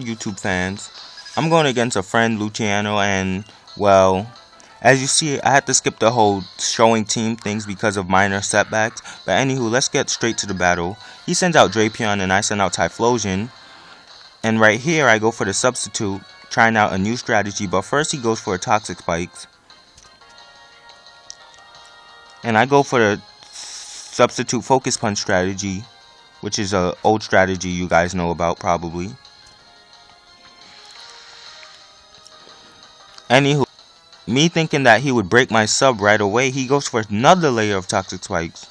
YouTube fans. I'm going against a friend, Luchiano, and, well, as you see, I had to skip the whole showing team things because of minor setbacks. But anywho, let's get straight to the battle. He sends out Drapion and I send out Typhlosion. And right here, I go for the substitute, trying out a new strategy. But first, he goes for a Toxic Spikes. And I go for the substitute Focus Punch strategy, which is an old strategy you guys know about probably. Anywho, me thinking that he would break my sub right away, he goes for another layer of Toxic Spikes.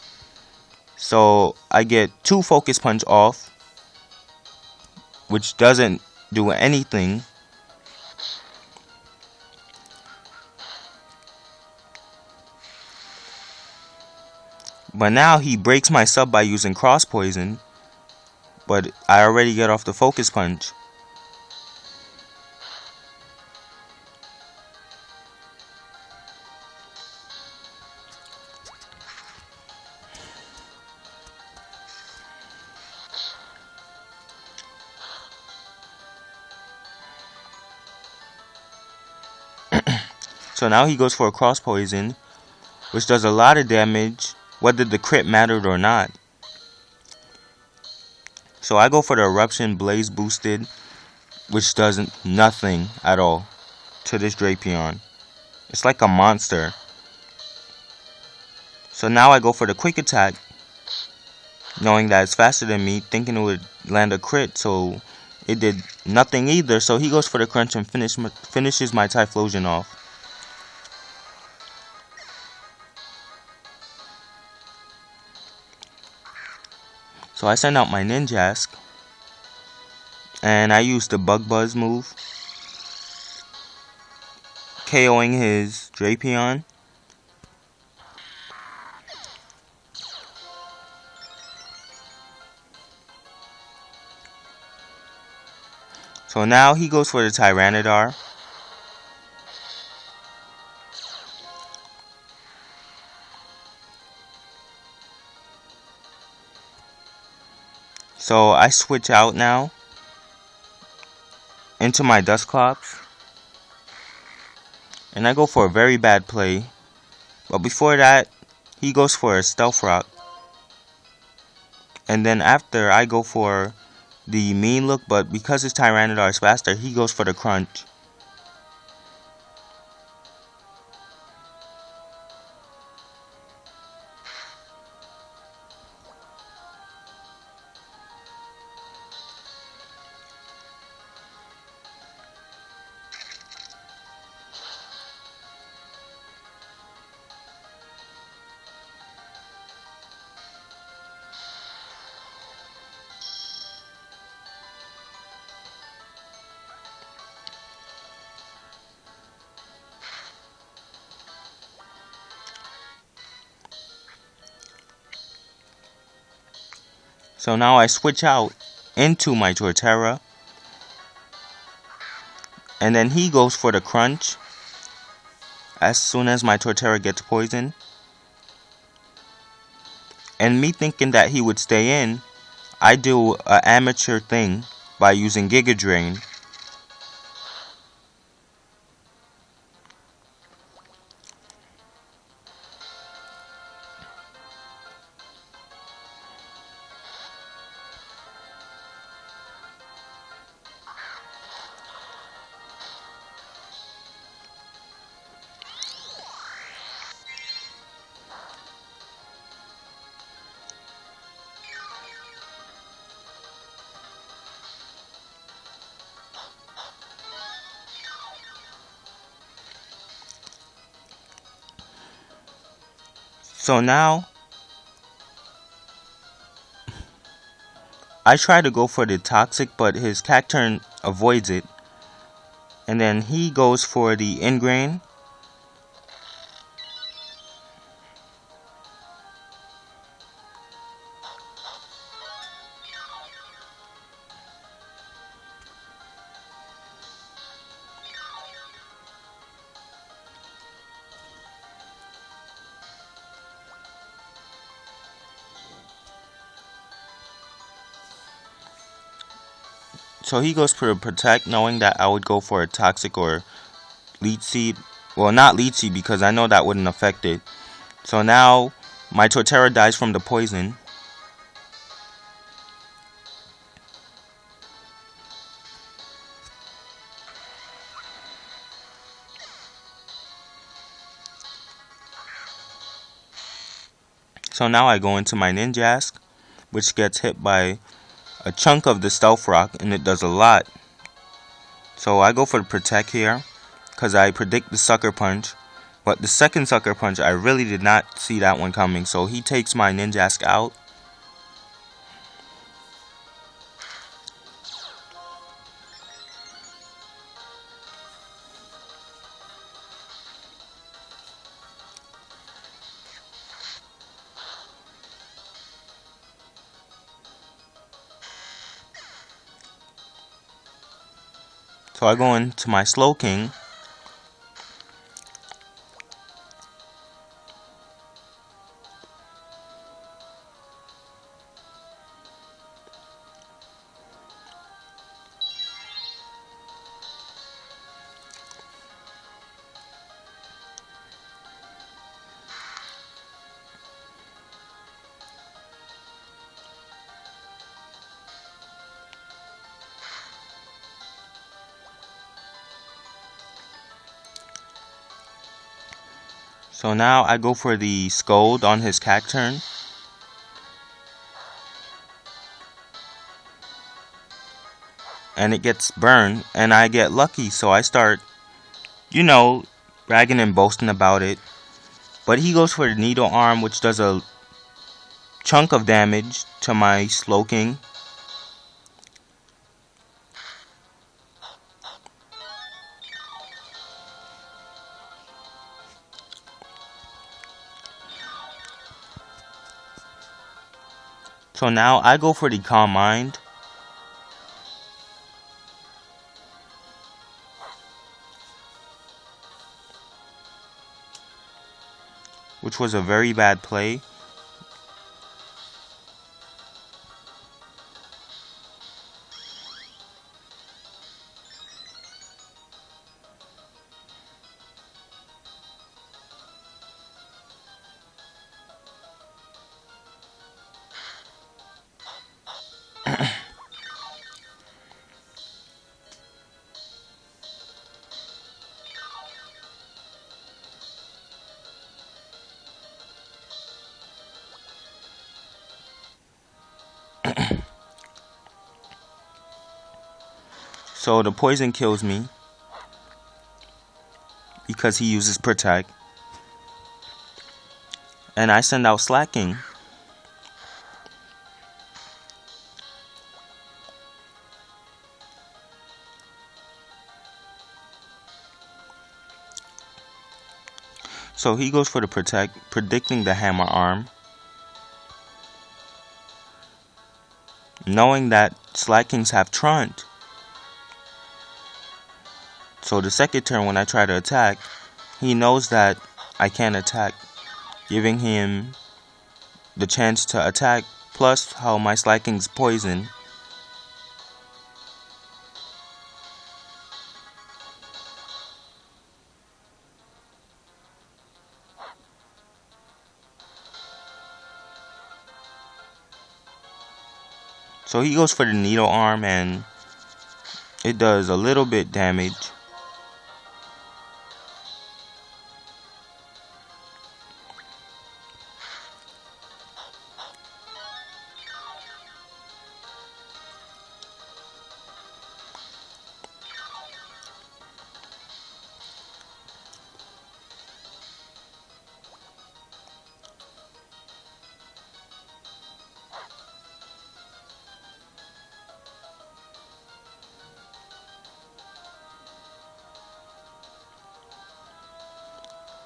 So I get 2 Focus Punch off, which doesn't do anything. But now he breaks my sub by using Cross Poison. But I already get off the Focus Punch. So now he goes for a Cross Poison, which does a lot of damage, whether the crit mattered or not. So I go for the Eruption Blaze Boosted, which does nothing at all to this Drapion. It's like a monster. So now I go for the Quick Attack, knowing that it's faster than me, thinking it would land a crit, so it did nothing either. So he goes for the Crunch and finishes my Typhlosion off. So I send out my Ninjask, and I use the Bug Buzz move, KOing his Drapion. So now he goes for the Tyranitar. So I switch out now into my Dusclops. And I go for a very bad play. But before that, he goes for a Stealth Rock. And then after, I go for the Mean Look. But because his Tyranitar is faster, he goes for the Crunch. So now I switch out into my Torterra. And then he goes for the Crunch as soon as my Torterra gets poisoned. And me thinking that he would stay in, I do an amateur thing by using Giga Drain. So now, I try to go for the Toxic, but his Cacturn avoids it. And then he goes for the Ingrain. So he goes for a protect, knowing that I would go for a toxic or leech seed. Well, not leech seed because I know that wouldn't affect it. So now my Torterra dies from the poison. So now I go into my Ninjask, which gets hit by a chunk of the Stealth Rock, and it does a lot. So I go for the Protect here, because I predict the Sucker Punch. But the second Sucker Punch, I really did not see that one coming. So he takes my Ninjask out. So I go into my Slow King. So now I go for the Scold on his Cacturn. And it gets burned, and I get lucky, so I start, bragging and boasting about it. But he goes for the Needle Arm, which does a chunk of damage to my Slow King. So now I go for the Calm Mind. Which was a very bad play. So the poison kills me because he uses Protect. And I send out Slacking. So he goes for the Protect, predicting the Hammer Arm. Knowing that Slackings have Trunt. So the second turn when I try to attack, he knows that I can't attack, giving him the chance to attack, plus how my Slacking's poison. So he goes for the Needle Arm and it does a little bit damage.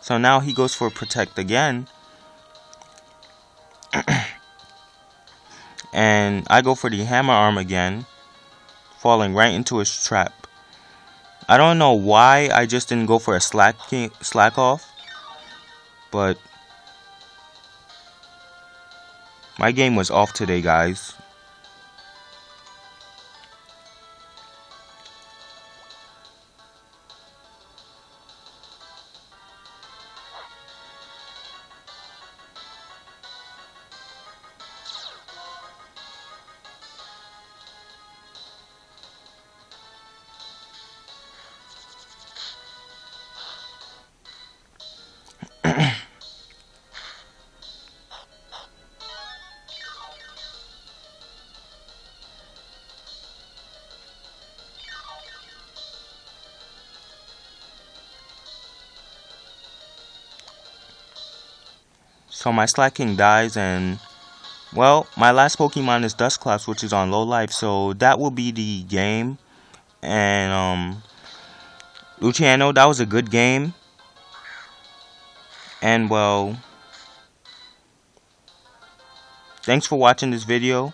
So now he goes for Protect again. And I go for the Hammer Arm again, falling right into his trap. I don't know why I just didn't go for a slack off, but my game was off today, guys. So my Slack King dies, and well, my last Pokemon is Dusclops, which is on low life, so that will be the game. And Luchiano, that was a good game. And well, thanks for watching this video.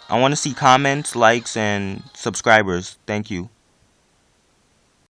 I want to see comments, likes, and subscribers. Thank you.